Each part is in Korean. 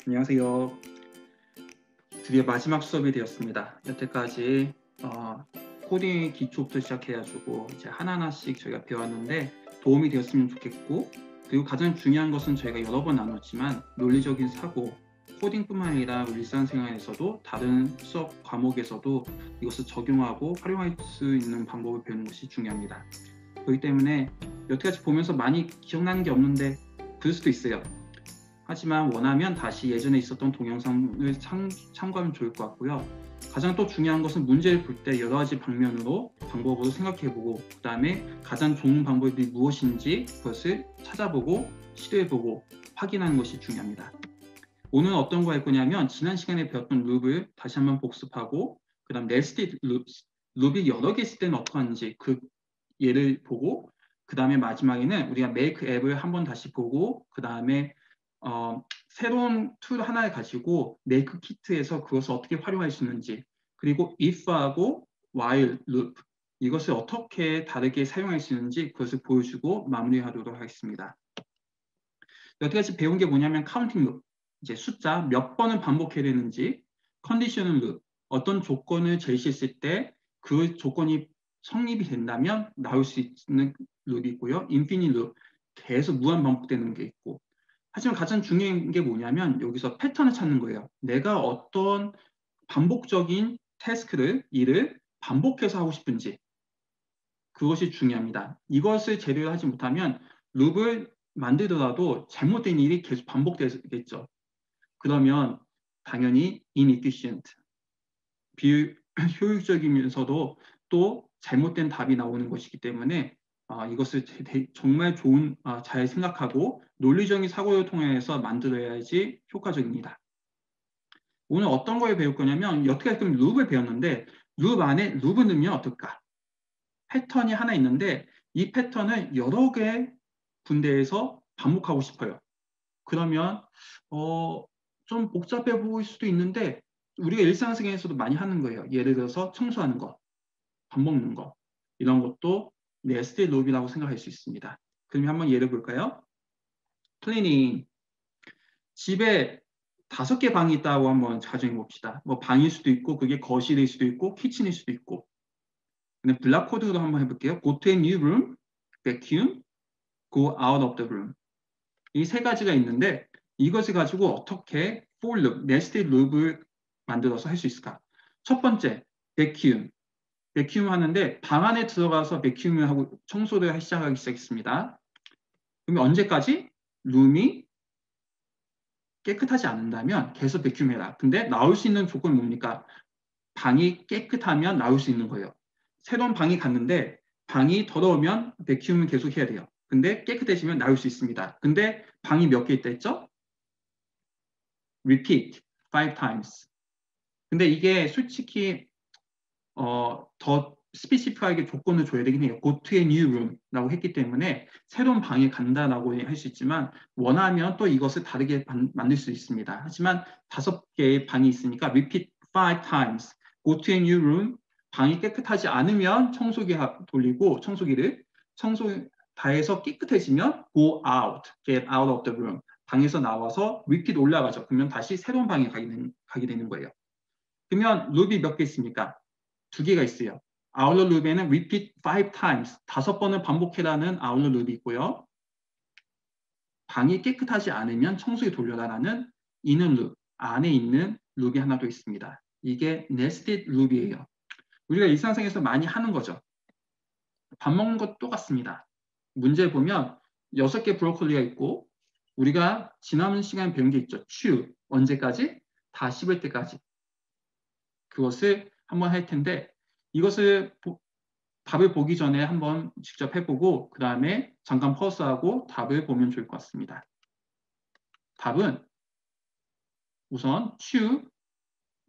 안녕하세요. 드디어 마지막 수업이 되었습니다. 여태까지 코딩 기초부터 시작해가지고 이제 하나하나씩 저희가 배웠는데 도움이 되었으면 좋겠고, 그리고 가장 중요한 것은 저희가 여러 번 나눴지만 논리적인 사고, 코딩뿐만 아니라 우리 일상생활에서도 다른 수업 과목에서도 이것을 적용하고 활용할 수 있는 방법을 배우는 것이 중요합니다. 그렇기 때문에 여태까지 보면서 많이 기억나는 게 없는데 그럴 수도 있어요. 하지만 원하면 다시 예전에 있었던 동영상을 참고하면 좋을 것 같고요. 가장 또 중요한 것은 문제를 볼 때 여러 가지 방법으로 생각해보고, 그 다음에 가장 좋은 방법이 무엇인지 그것을 찾아보고 시도해보고 확인하는 것이 중요합니다. 오늘 어떤 거 할 거냐면 지난 시간에 배웠던 룹을 다시 한번 복습하고, 그 다음 네스티드 룹이 여러 개 있을 때는 어떻게 하는지 그 예를 보고, 그 다음에 마지막에는 우리가 메이크 앱을 한번 다시 보고, 그 다음에 새로운 툴 하나를 가지고 메이크 키트에서 그것을 어떻게 활용할 수 있는지, 그리고 if하고 while loop 이것을 어떻게 다르게 사용할 수 있는지 그것을 보여주고 마무리하도록 하겠습니다. 여태까지 배운 게 뭐냐면 카운팅 룹, 이제 숫자 몇 번을 반복해야 되는지, 컨디셔널 룹, 어떤 조건을 제시했을 때 그 조건이 성립이 된다면 나올 수 있는 룹이 있고요. 인피니트 룹, 계속 무한 반복되는 게 있고, 하지만 가장 중요한 게 뭐냐면 여기서 패턴을 찾는 거예요. 내가 어떤 반복적인 일을 반복해서 하고 싶은지, 그것이 중요합니다. 이것을 제대로 하지 못하면 룹을 만들더라도 잘못된 일이 계속 반복되겠죠. 그러면 당연히 inefficient, 비효율적이면서도 또 잘못된 답이 나오는 것이기 때문에 이것을 정말 잘 생각하고 논리적인 사고를 통해서 만들어야지 효과적입니다. 오늘 어떤 걸 배울 거냐면 여태까지 룹을 배웠는데 룹 안에 룹을 넣으면 어떨까? 패턴이 하나 있는데 이 패턴을 여러 개 군데에서 반복하고 싶어요. 그러면 좀 복잡해 보일 수도 있는데 우리가 일상생활에서도 많이 하는 거예요. 예를 들어서 청소하는 거, 밥 먹는 거, 이런 것도 네스티드 룹이라고 생각할 수 있습니다. 그럼 한번 예를 볼까요? 클리닝. 집에 5개 방이 있다고 한번 가정해 봅시다. 뭐 방일 수도 있고 그게 거실일 수도 있고 키친일 수도 있고. 근데 블락 코드로 한번 해볼게요. Go to a new room, vacuum, go out of the room. 이 세 가지가 있는데 이것을 가지고 어떻게 for loop, nested loop을 만들어서 할 수 있을까? 첫 번째, vacuum. vacuum 하는데 방 안에 들어가서 vacuum을 하고 청소를 시작하기 시작했습니다. 그럼 언제까지? 룸이 깨끗하지 않는다면 계속 vacuum해라. 근데 나올 수 있는 조건이 뭡니까? 방이 깨끗하면 나올 수 있는 거예요. 새로운 방이 갔는데 방이 더러우면 vacuum을 계속 해야 돼요. 근데 깨끗해지면 나올 수 있습니다. 근데 방이 몇 개 있다 했죠? repeat 5 times. 근데 이게 솔직히 더 스페시픽하게 조건을 줘야 되긴 해요. Go to a new room라고 했기 때문에 새로운 방에 간다라고 할 수 있지만 원하면 또 이것을 다르게 만들 수 있습니다. 하지만 5개의 방이 있으니까 repeat 5 times. Go to a new room. 방이 깨끗하지 않으면 청소기 돌리고 청소기를 다 해서 깨끗해지면 go out, get out of the room. 방에서 나와서 repeat 올라가죠. 그러면 다시 새로운 방에 가게 되는 거예요. 그러면 룹이 몇 개 있습니까? 2개가 있어요. 아울러 룹에는 repeat 5 times, 5번을 반복해라는 아울러 룹이 있고요. 방이 깨끗하지 않으면 청소기 돌려라라는 이는 룹, 안에 있는 룹이 하나 더 있습니다. 이게 nested 룹이에요. 우리가 일상생활에서 많이 하는 거죠. 밥 먹는 것도 똑같습니다. 문제 보면 6개 브로콜리가 있고 우리가 지난 시간에 배운 게 있죠. chew, 언제까지? 다 씹을 때까지. 그것을 한번 할 텐데 이것을 답을 보기 전에 한번 직접 해보고 그 다음에 잠깐 퍼스하고 답을 보면 좋을 것 같습니다. 답은 우선 chew,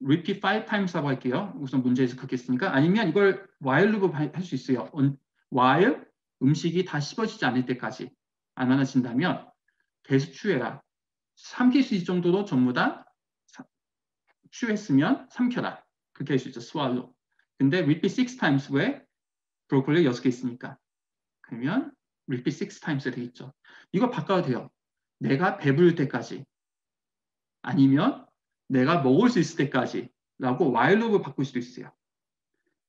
repeat 5 times라고 할게요. 우선 문제에서 그렇게 했으니까. 아니면 이걸 while loop 할 수 있어요. while 음식이 다 씹어지지 않을 때까지 안 많아진다면 계속 chew해라. 삼킬 수 있을 정도로 전부 다 chew했으면 삼켜라. 그렇게 할 수 있죠. swallow. 근데 repeat 6 times 왜? 브로콜리 6개 있으니까. 그러면 repeat 6 times 되겠죠. 이거 바꿔도 돼요. 내가 배부를 때까지. 아니면 내가 먹을 수 있을 때까지 라고 while loop 바꿀 수도 있어요.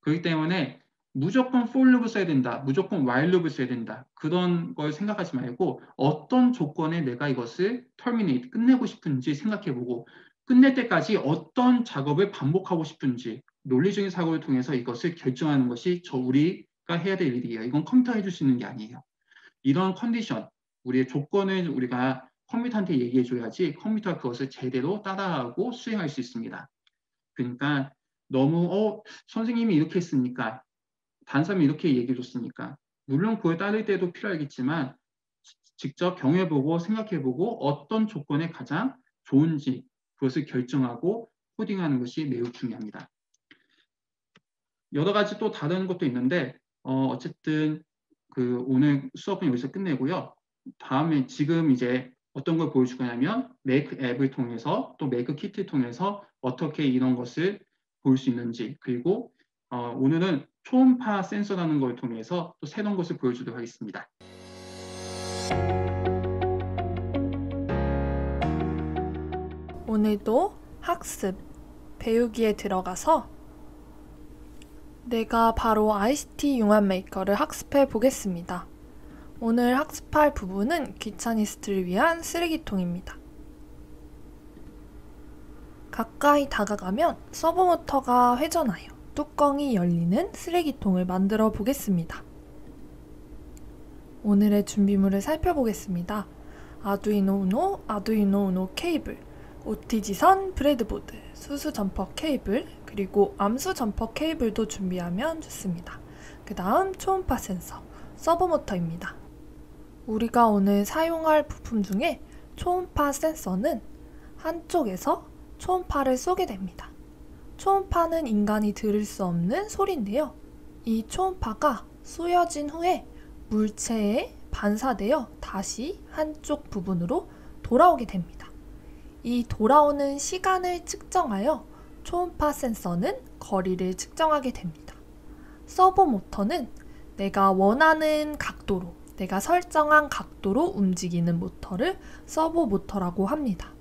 그렇기 때문에 무조건 for loop을 써야 된다, 무조건 while loop을 써야 된다, 그런 걸 생각하지 말고 어떤 조건에 내가 이것을 terminate, 끝내고 싶은지 생각해보고 끝낼 때까지 어떤 작업을 반복하고 싶은지 논리적인 사고를 통해서 이것을 결정하는 것이 우리가 해야 될 일이에요. 이건 컴퓨터가 해줄 수 있는 게 아니에요. 이런 컨디션, 우리의 조건을 우리가 컴퓨터한테 얘기해줘야지 컴퓨터가 그것을 제대로 따라하고 수행할 수 있습니다. 그러니까 너무 선생님이 이렇게 했으니까, 단사람이 이렇게 얘기해줬으니까, 물론 그걸 따를 때도 필요하겠지만 직접 경험해보고 생각해보고 어떤 조건에 가장 좋은지 그것을 결정하고 코딩하는 것이 매우 중요합니다. 여러 가지 또 다른 것도 있는데 어쨌든 오늘 수업은 여기서 끝내고요. 다음에 지금 이제 어떤 걸 보여줄 거냐면 메이크 앱을 통해서 또 메이크 키트를 통해서 어떻게 이런 것을 볼 수 있는지, 그리고 오늘은 초음파 센서라는 걸 통해서 또 새로운 것을 보여주도록 하겠습니다. 오늘도 학습, 배우기에 들어가서 내가 바로 ICT 융합 메이커를 학습해 보겠습니다. 오늘 학습할 부분은 귀차니스트를 위한 쓰레기통입니다. 가까이 다가가면 서브모터가 회전하여 뚜껑이 열리는 쓰레기통을 만들어 보겠습니다. 오늘의 준비물을 살펴보겠습니다. 아두이노 우노, 아두이노 우노 케이블, OTG선 브레드보드, 수수 점퍼 케이블, 그리고 암수 점퍼 케이블도 준비하면 좋습니다. 그 다음 초음파 센서, 서브모터입니다. 우리가 오늘 사용할 부품 중에 초음파 센서는 한쪽에서 초음파를 쏘게 됩니다. 초음파는 인간이 들을 수 없는 소리인데요. 이 초음파가 쏘여진 후에 물체에 반사되어 다시 한쪽 부분으로 돌아오게 됩니다. 이 돌아오는 시간을 측정하여 초음파 센서는 거리를 측정하게 됩니다. 서브모터는 내가 원하는 각도로, 내가 설정한 각도로 움직이는 모터를 서브모터라고 합니다.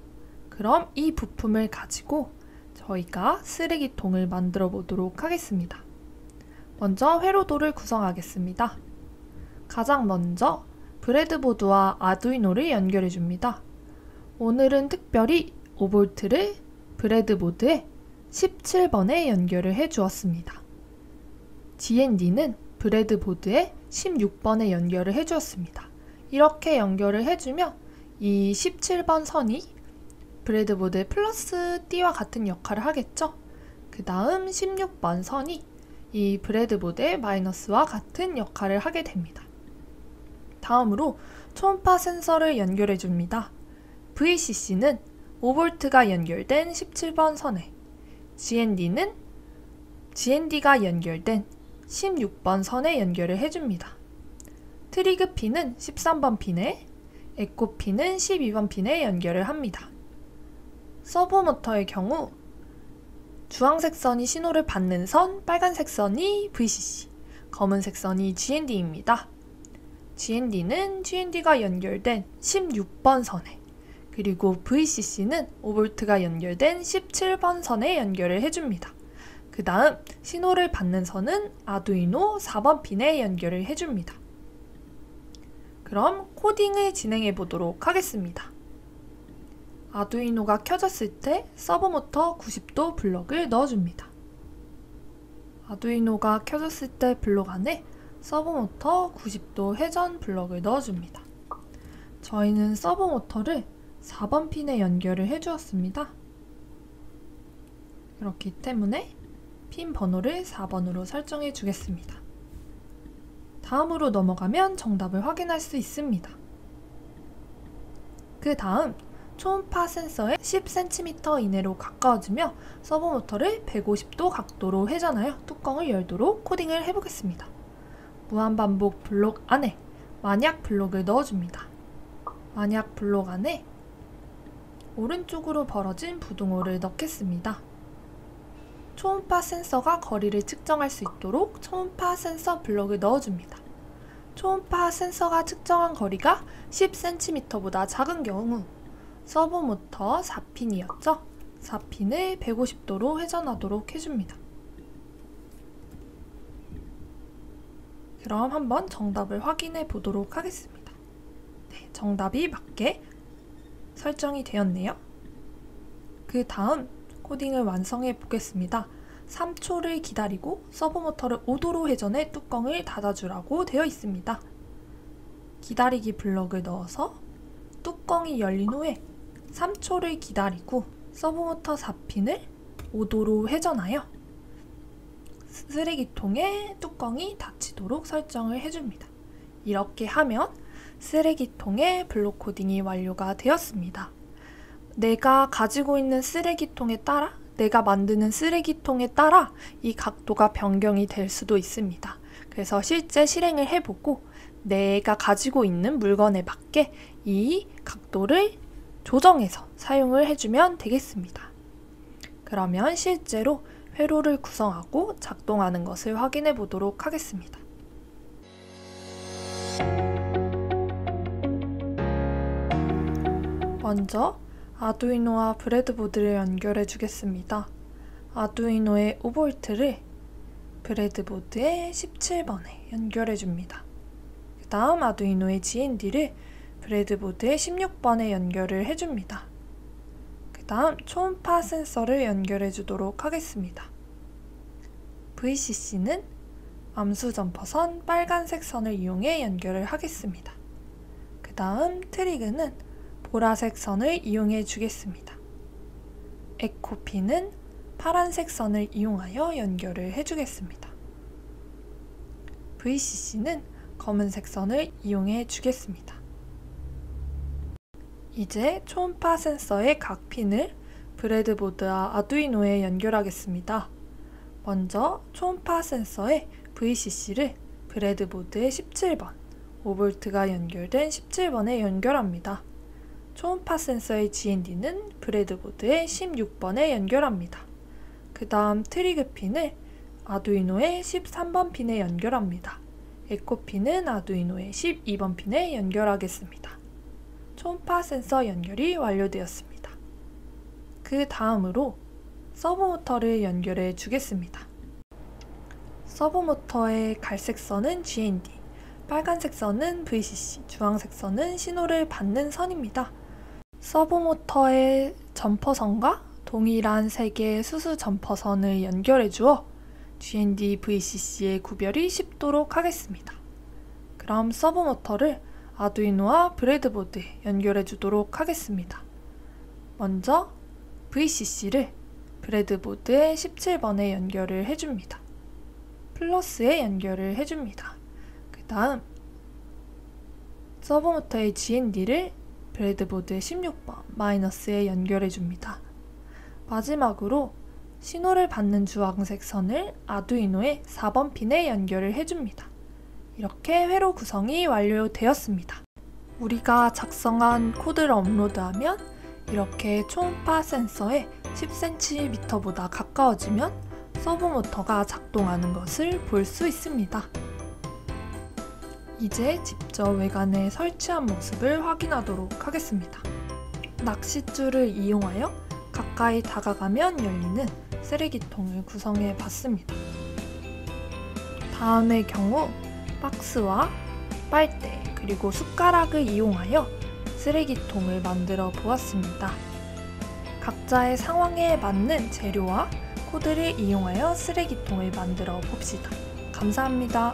그럼 이 부품을 가지고 저희가 쓰레기통을 만들어 보도록 하겠습니다. 먼저 회로도를 구성하겠습니다. 가장 먼저 브레드보드와 아두이노를 연결해 줍니다. 오늘은 특별히 5V를 브레드보드에 17번에 연결을 해 주었습니다. GND는 브레드보드에 16번에 연결을 해 주었습니다. 이렇게 연결을 해주면 이 17번 선이 브레드보드의 플러스 D와 같은 역할을 하겠죠? 그 다음 16번 선이 이 브레드보드의 마이너스와 같은 역할을 하게 됩니다. 다음으로 초음파 센서를 연결해 줍니다. VCC는 5V가 연결된 17번 선에, GND가 연결된 16번 선에 연결을 해줍니다. 트리그 핀은 13번 핀에, 에코 핀은 12번 핀에 연결을 합니다. 서브모터의 경우 주황색 선이 신호를 받는 선, 빨간색 선이 VCC, 검은색 선이 GND입니다. GND는 GND가 연결된 16번 선에, 그리고 VCC는 5V가 연결된 17번 선에 연결을 해줍니다. 그 다음 신호를 받는 선은 아두이노 4번 핀에 연결을 해줍니다. 그럼 코딩을 진행해 보도록 하겠습니다. 아두이노가 켜졌을 때 서브모터 90도 블럭을 넣어줍니다. 아두이노가 켜졌을 때 블록 안에 서브모터 90도 회전 블럭을 넣어줍니다. 저희는 서브모터를 4번 핀에 연결을 해주었습니다. 그렇기 때문에 핀 번호를 4번으로 설정해 주겠습니다. 다음으로 넘어가면 정답을 확인할 수 있습니다. 그 다음 초음파 센서에 10cm 이내로 가까워지며 서브모터를 150도 각도로 회전하여 뚜껑을 열도록 코딩을 해보겠습니다. 무한반복 블록 안에 만약 블록을 넣어줍니다. 만약 블록 안에 오른쪽으로 벌어진 부등호를 넣겠습니다. 초음파 센서가 거리를 측정할 수 있도록 초음파 센서 블록을 넣어줍니다. 초음파 센서가 측정한 거리가 10cm보다 작은 경우 서브 모터 4핀이었죠? 4핀을 150도로 회전하도록 해줍니다. 그럼 한번 정답을 확인해 보도록 하겠습니다. 네, 정답이 맞게 설정이 되었네요. 그 다음 코딩을 완성해 보겠습니다. 3초를 기다리고 서브모터를 5도로 회전해 뚜껑을 닫아주라고 되어 있습니다. 기다리기 블럭을 넣어서 뚜껑이 열린 후에 3초를 기다리고 서브모터 4핀을 5도로 회전하여 쓰레기통에 뚜껑이 닫히도록 설정을 해줍니다. 이렇게 하면 쓰레기통의 블록 코딩이 완료가 되었습니다. 내가 가지고 있는 쓰레기통에 따라, 내가 만드는 쓰레기통에 따라 이 각도가 변경이 될 수도 있습니다. 그래서 실제 실행을 해보고 내가 가지고 있는 물건에 맞게 이 각도를 조정해서 사용을 해주면 되겠습니다. 그러면 실제로 회로를 구성하고 작동하는 것을 확인해 보도록 하겠습니다. 먼저 아두이노와 브레드보드를 연결해 주겠습니다. 아두이노의 5V를 브레드보드의 17번에 연결해 줍니다. 그 다음 아두이노의 GND를 브레드보드의 16번에 연결을 해줍니다. 그 다음 초음파 센서를 연결해 주도록 하겠습니다. VCC는 암수 점퍼선 빨간색 선을 이용해 연결을 하겠습니다. 그 다음 트리그는 보라색 선을 이용해 주겠습니다. 에코핀은 파란색 선을 이용하여 연결을 해주겠습니다. VCC는 검은색 선을 이용해 주겠습니다. 이제 초음파 센서의 각 핀을 브레드보드와 아두이노에 연결하겠습니다. 먼저 초음파 센서의 VCC를 브레드보드의 17번, 5V가 연결된 17번에 연결합니다. 초음파 센서의 GND는 브레드보드의 16번에 연결합니다. 그 다음 트리그 핀을 아두이노의 13번 핀에 연결합니다. 에코 핀은 아두이노의 12번 핀에 연결하겠습니다. 초음파 센서 연결이 완료되었습니다. 그 다음으로 서브모터를 연결해 주겠습니다. 서브모터의 갈색 선은 GND, 빨간색 선은 VCC, 주황색 선은 신호를 받는 선입니다. 서브모터의 점퍼선과 동일한 3개의 수수 점퍼선을 연결해 주어 GND, VCC의 구별이 쉽도록 하겠습니다. 그럼 서브모터를 아두이노와 브레드보드에 연결해 주도록 하겠습니다. 먼저 VCC를 브레드보드의 17번에 연결을 해줍니다. 플러스에 연결을 해줍니다. 그 다음 서브모터의 GND를 브레드보드의 16번 마이너스에 연결해줍니다. 마지막으로 신호를 받는 주황색 선을 아두이노의 4번 핀에 연결을 해줍니다. 이렇게 회로 구성이 완료되었습니다. 우리가 작성한 코드를 업로드하면 이렇게 초음파 센서에 10cm보다 가까워지면 서브모터가 작동하는 것을 볼 수 있습니다. 이제 직접 외관에 설치한 모습을 확인하도록 하겠습니다. 낚싯줄을 이용하여 가까이 다가가면 열리는 쓰레기통을 구성해 봤습니다. 다음의 경우 박스와 빨대 그리고 숟가락을 이용하여 쓰레기통을 만들어 보았습니다. 각자의 상황에 맞는 재료와 코드를 이용하여 쓰레기통을 만들어 봅시다. 감사합니다.